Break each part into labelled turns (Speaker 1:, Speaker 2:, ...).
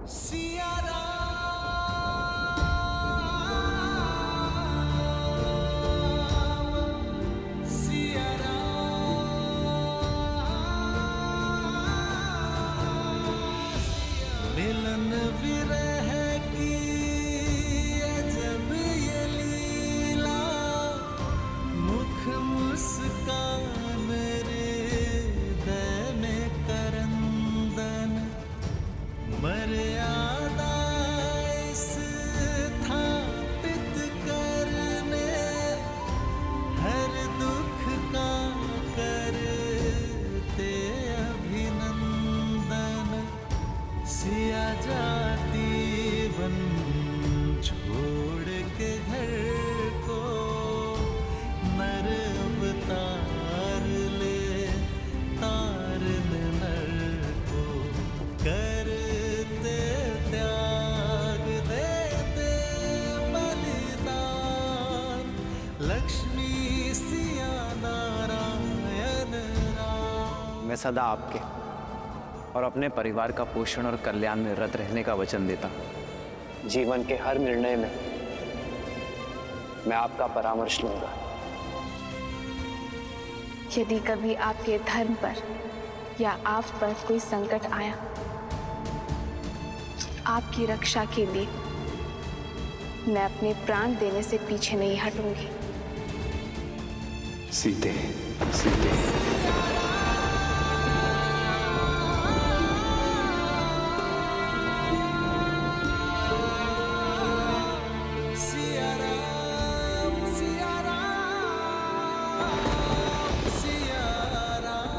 Speaker 1: सिया राम, सिया राम। मिलन विरह की अजब ये लीला, मुख मुस्कान हृदय में करंदन, मर्यादा स्थापित करने, हर दुख का करते अभिनंदन। सिया जाती वन छोड़ के घर को, नर अवतार ले तारन नर को, करते त्याग देते बलिदान, लक्ष्मी सिया नारायण राम।
Speaker 2: मैं सदा आपके और अपने परिवार का पोषण और कल्याण में रत रहने का वचन देता हूँ। जीवन के हर निर्णय में मैं आपका परामर्श लूंगा।
Speaker 3: यदि कभी आपके धर्म पर या आप पर कोई संकट आया, आपकी रक्षा के लिए मैं अपने प्राण देने से पीछे नहीं हटूंगी।
Speaker 2: सीते, सीते।
Speaker 1: सिया राम, सिया राम, सिया राम।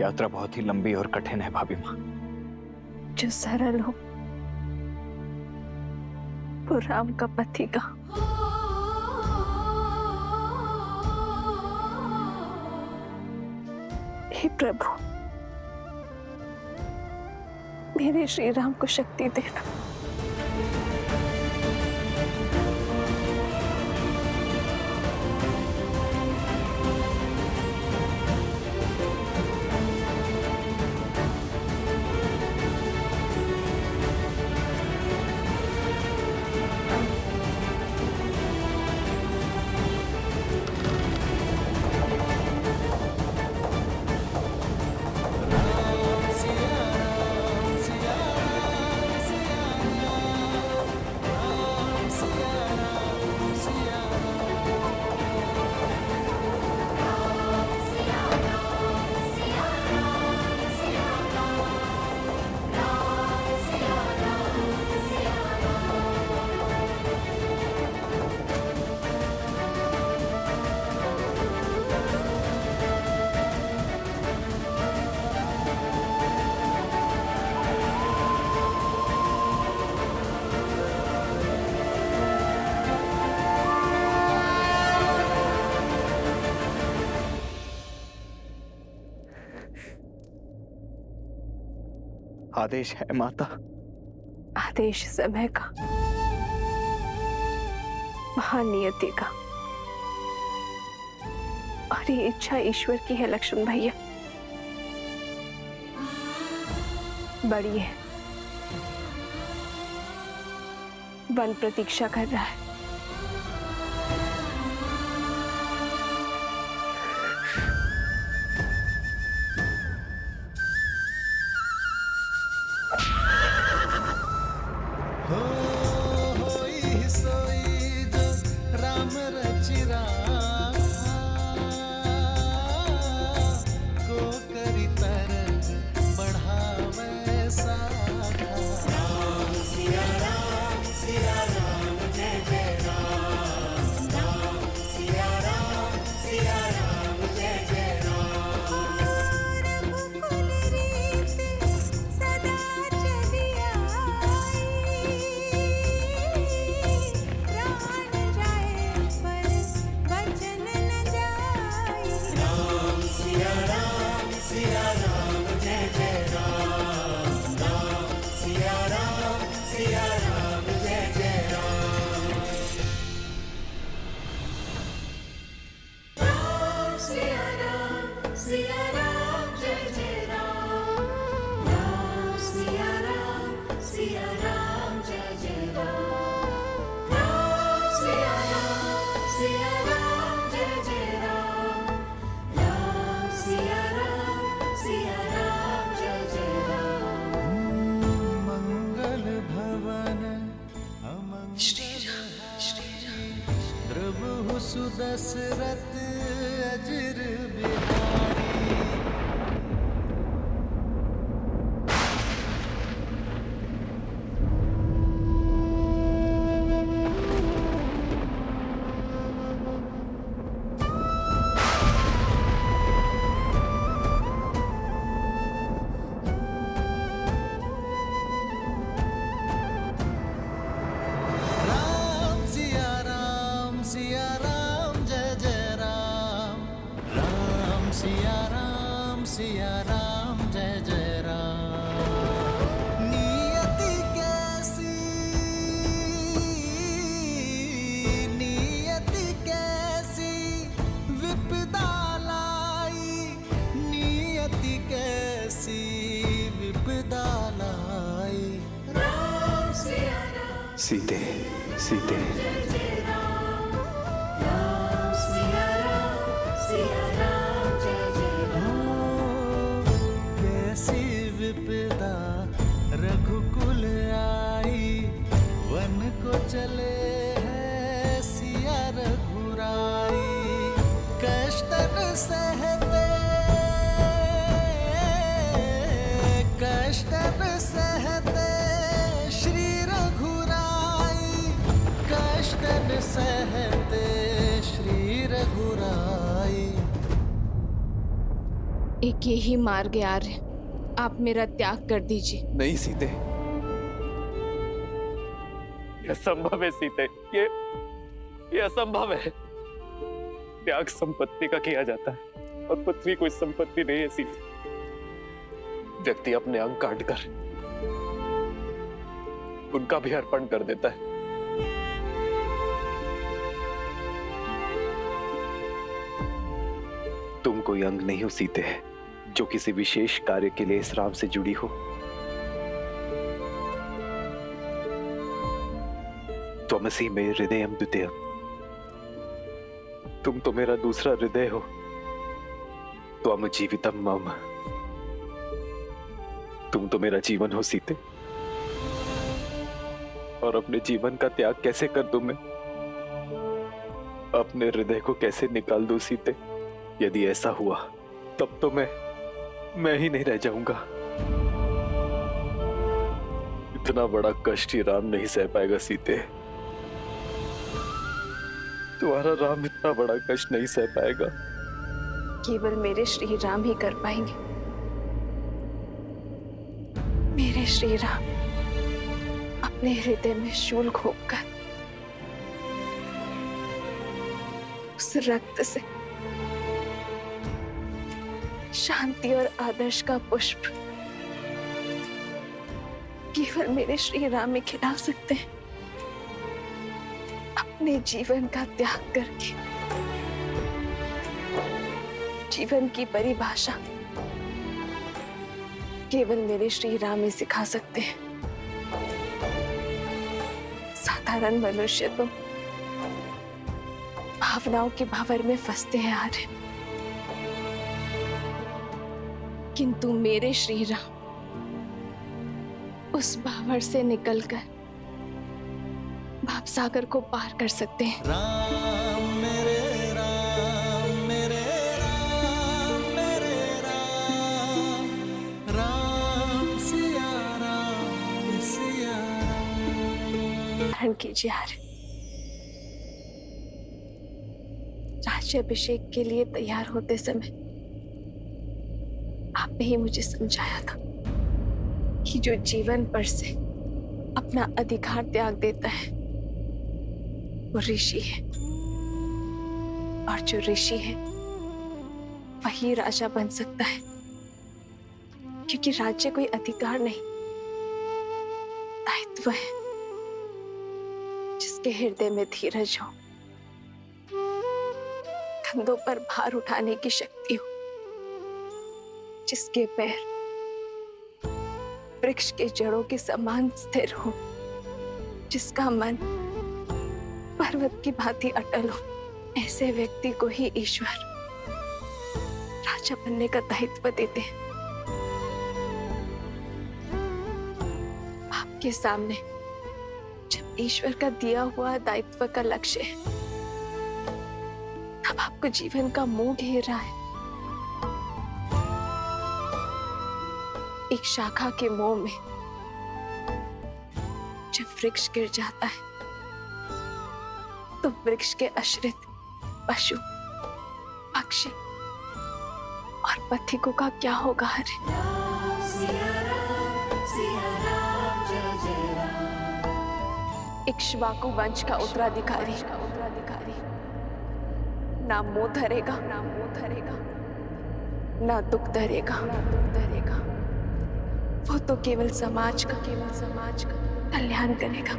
Speaker 2: यात्रा बहुत ही लंबी और कठिन है भाभी माँ।
Speaker 3: जो सरल हो वो राम का पति का। हे प्रभु, मेरे श्री राम को शक्ति देना।
Speaker 2: आदेश है माता।
Speaker 3: आदेश समय का, महानियति का, और ये इच्छा ईश्वर की है लक्ष्मण भैया। बड़ी है, वन प्रतीक्षा कर रहा है।
Speaker 1: होई सोई जो राम रचि राखा, को करी तरग बढ़ावे साखा। राम सिया राम जय जय। सुदशरथ अजर बिहारी। सिया राम जय जय राम। नियति कैसी विपदा लाई, नियति कैसी विपदा लाई। राम सिया राम
Speaker 2: सीते सीते
Speaker 1: विपदा रघुकुल आई, वन को चले हैं सिया रघुराई। कष्टन सहते श्री रघुराई, कष्टन सहते श्री रघुराई।
Speaker 3: एक यही मार्ग है आर्य, आप मेरा त्याग कर दीजिए।
Speaker 2: नहीं सीते,
Speaker 4: यह असंभव है सीते, ये असंभव है। त्याग संपत्ति का किया जाता है और पृथ्वी कोई संपत्ति नहीं है सीते। व्यक्ति अपने अंग काटकर उनका भी अर्पण कर देता है। तुम कोई अंग नहीं हो सीते, जो किसी विशेष कार्य के लिए इस राम से जुड़ी हो। त्वमसि मे हृदयम द्वितीयम, तुम तो मेरा दूसरा हृदय हो। त्वम जीवितम मम, तुम तो मेरा जीवन हो सीते। और अपने जीवन का त्याग कैसे कर दूं मैं? अपने हृदय को कैसे निकाल दूं सीते? यदि ऐसा हुआ तब तो मैं ही नहीं रह जाऊंगा। इतना बड़ा कष्ट ही राम नहीं सह पाएगा सीते। तुम्हारा राम इतना बड़ा कष्ट नहीं सह पाएगा।
Speaker 3: केवल मेरे श्री राम ही कर पाएंगे। मेरे श्री राम अपने हृदय में शूल घोंपकर उस रक्त से शांति और आदर्श का पुष्प केवल मेरे श्री राम ही खिला सकते हैं। अपने जीवन का त्याग करके जीवन की परिभाषा केवल मेरे श्री राम ही सिखा सकते हैं। साधारण मनुष्य तो भावनाओं के भावर में फंसते हैं आर्य, किंतु मेरे श्री राम उस भावर से निकलकर भावसागर को पार कर सकते हैं।
Speaker 1: राम मेरे राम मेरे राम मेरे राम, राम सिया राम सिया राम।
Speaker 3: धारण कीजिए आर्य। राज्याभिषेक के लिए तैयार होते समय आपने ही मुझे समझाया था कि जो जीवन पर से अपना अधिकार त्याग देता है वो ऋषि है, और जो ऋषि है वही राजा बन सकता है। क्योंकि राज्य कोई अधिकार नहीं, दायित्व है। जिसके हृदय में धीरज हो, कंधों पर भार उठाने की शक्ति हो, जिसके पैर वृक्ष के जड़ों के समान स्थिर हो, जिसका मन पर्वत की भांति अटल हो, ऐसे व्यक्ति को ही ईश्वर राजा बनने का दायित्व देते हैं। आपके सामने जब ईश्वर का दिया हुआ दायित्व का लक्ष्य है जब आपको जीवन का मोह घेर रहा है, एक शाखा के मोह में जब वृक्ष गिर जाता है तो वृक्ष के आश्रित पशु, पक्षी और पथिकों का क्या होगा? हरे इक्ष्वाकु वंश का उत्तराधिकारी ना मोह धरेगा, ना दुख धरेगा। वो तो केवल समाज का कल्याण करेगा।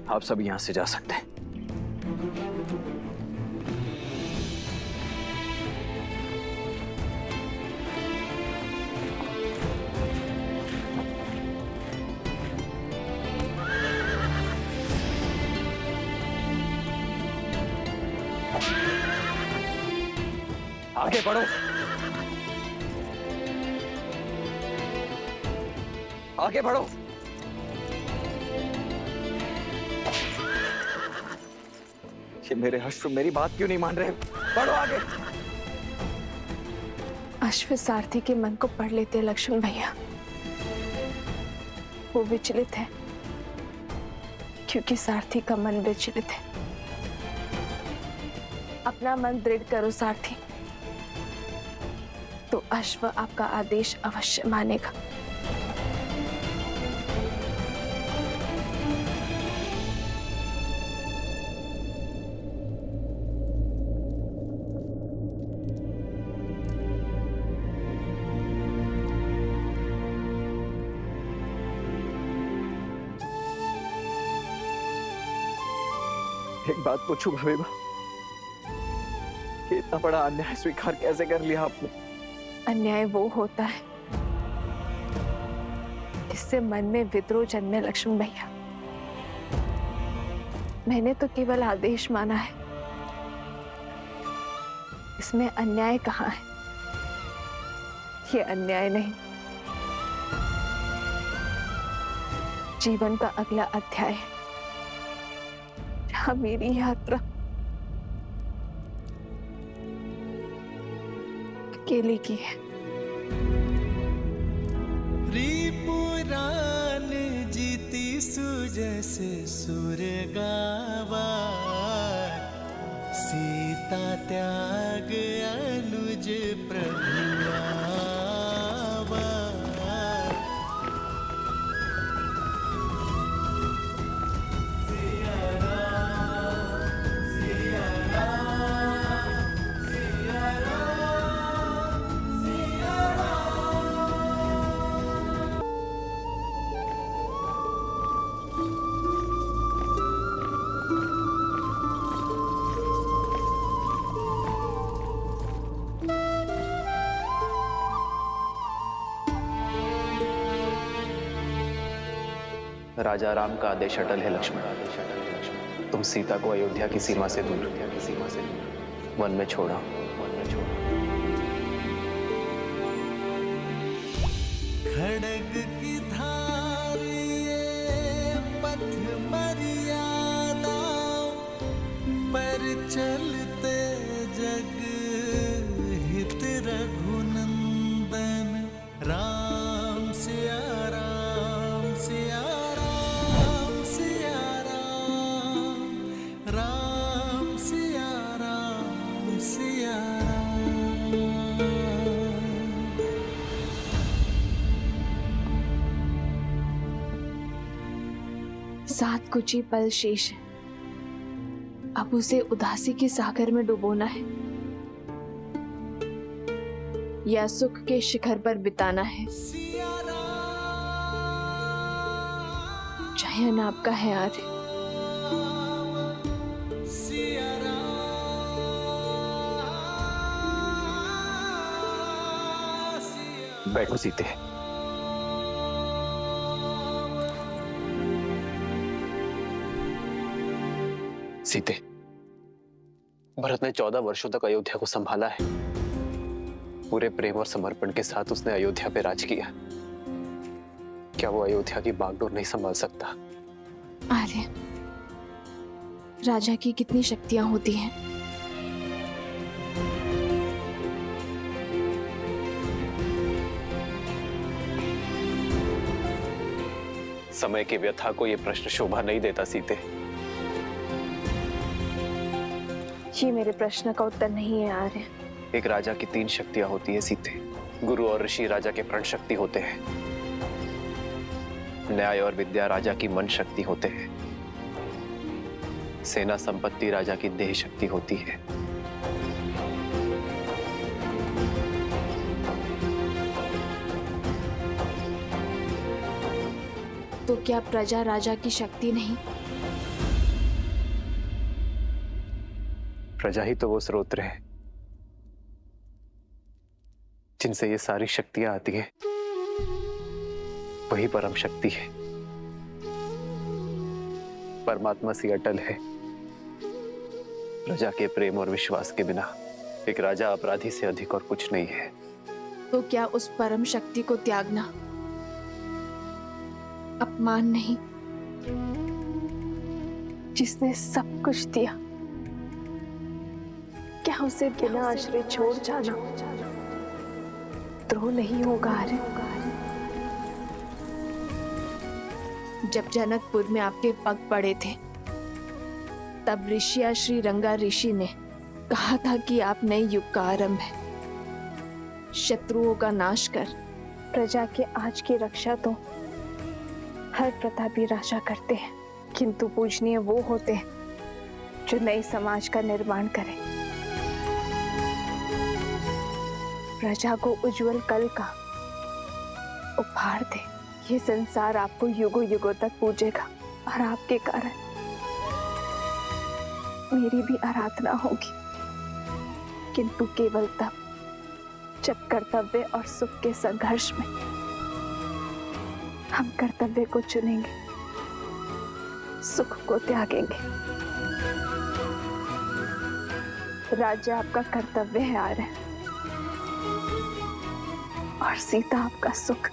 Speaker 2: आप सब यहां से जा सकते हैं। आगे बढ़ो, आगे बढ़ो। ये मेरे अश्व मेरी बात क्यों नहीं मान रहे? बढ़ो आगे।
Speaker 3: अश्व सारथी के मन को पढ़ लेते लक्ष्मण भैया। वो विचलित है क्योंकि सारथी का मन विचलित है। अपना मन दृढ़ करो सारथी, तो अश्व आपका आदेश अवश्य मानेगा।
Speaker 2: एक बात पूछूं भाभी, कि इतना बड़ा अन्याय स्वीकार कैसे कर लिया आपने?
Speaker 3: अन्याय वो होता है जिससे मन में विद्रोह जन्मे लक्ष्मण भैया। मैंने तो केवल आदेश माना है, इसमें अन्याय कहाँ है? ये अन्याय नहीं, जीवन का अगला अध्याय है जहां मेरी यात्रा अकेले की है।
Speaker 1: रिपुरान जीती सुजस सुर गावा, सीता त्याग अनुज प्रभु आवा।
Speaker 2: राजा राम का आदेश अटल है लक्ष्मण। तुम सीता को अयोध्या की सीमा से दूर वन में छोड़ा।
Speaker 1: खड़ग की धार ये पथ मर्यादा, पर चलते जग हित रघुनंदन। राम सिया राम सिया राम सिया राम, राम सिया राम सिया राम।
Speaker 3: सात कुछ ही पल शेष है, अब उसे उदासी के सागर में डुबोना है। या सुख के शिखर पर बिताना है। चयन आपका है आर्य।
Speaker 2: बैठो सीते। सीते, भरत ने 14 वर्षों तक अयोध्या को संभाला है। पूरे प्रेम और समर्पण के साथ उसने अयोध्या पे राज किया। क्या वो अयोध्या की बागडोर नहीं संभाल सकता?
Speaker 3: आर्य, राजा की कितनी शक्तियां होती हैं।
Speaker 2: समय की व्यथा को यह प्रश्न शोभा नहीं देता सीते।
Speaker 3: ये मेरे प्रश्न का उत्तर नहीं है आर्य।
Speaker 2: एक राजा की 3 शक्तियां होती है सीते। गुरु और ऋषि राजा के प्रण शक्ति होते हैं। न्याय और विद्या राजा की मन शक्ति होते हैं। सेना संपत्ति राजा की देह शक्ति होती है।
Speaker 3: तो क्या प्रजा राजा की शक्ति नहीं?
Speaker 2: प्रजा ही तो वो स्रोत है जिनसे ये सारी शक्तियां आती हैं। वही परम शक्ति है। परमात्मा सी अटल है। प्रजा के प्रेम और विश्वास के बिना एक राजा अपराधी से अधिक और कुछ नहीं है।
Speaker 3: तो क्या उस परम शक्ति को त्यागना अपमान नहीं? जिसने सब कुछ दिया, क्या उसे बिना आश्रय छोड़ जाना द्रोह नहीं होगा आर्य? जब जनकपुर में आपके पग पड़े थे, तब ऋषिया श्री रंगा ऋषि ने कहा था कि आप नए युग का आरंभ है। शत्रुओं का नाश कर प्रजा के आज की रक्षा तो हर प्रतापी राजा करते हैं, किंतु पूजनीय वो होते हैं जो नए समाज का निर्माण करें, प्रजा को उज्जवल कल का उपहार दे। ये संसार आपको युगों युगों तक पूजेगा और आपके कारण मेरी भी आराधना होगी, किंतु केवल तब जब कर्तव्य और सुख के संघर्ष में हम कर्तव्य को चुनेंगे, सुख को त्यागेंगे। राज्य आपका कर्तव्य है आर्य, और सीता आपका सुख।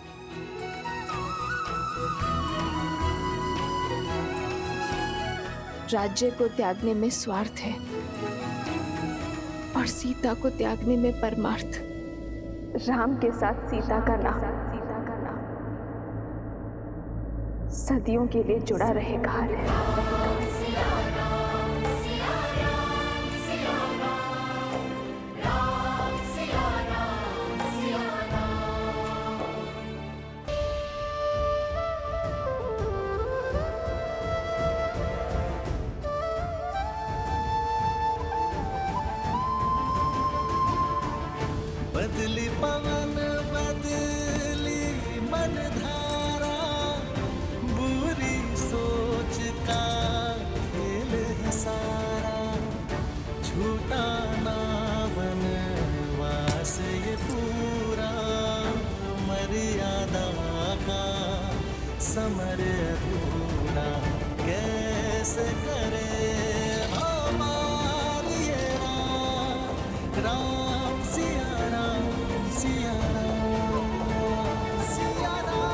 Speaker 3: राज्य को त्यागने में स्वार्थ है और सीता को त्यागने में परमार्थ। राम के साथ सीता का नाम सदियों के लिए जुड़ा रहेगा।
Speaker 1: बदली पवन बदली मन धारा, बुरी सोच का खेल है सारा। झूठा ना बनवास ये पूरा, मर्यादा का समर अधूरा। कैसे करे हमारी ये राम सिया राम सिया राम सिया राम।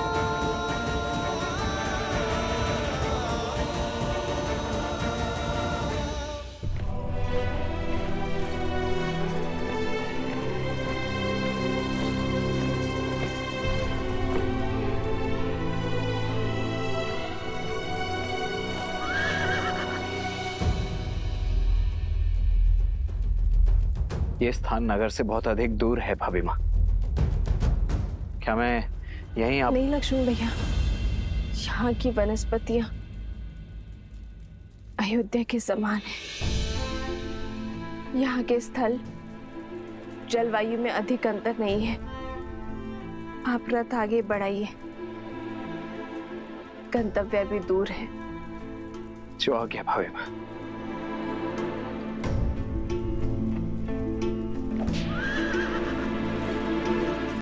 Speaker 2: ये स्थान नगर से बहुत अधिक दूर है भाभी माँ। क्या मैं यहीं आप...
Speaker 3: नहीं लक्ष्मण भैया, यहाँ की वनस्पतियां अयोध्या के समान है। यहाँ के स्थल जलवायु में अधिक अंतर नहीं है। आप रथ आगे बढ़ाइए, गंतव्य भी दूर है।
Speaker 2: जो आ गया भावे मां।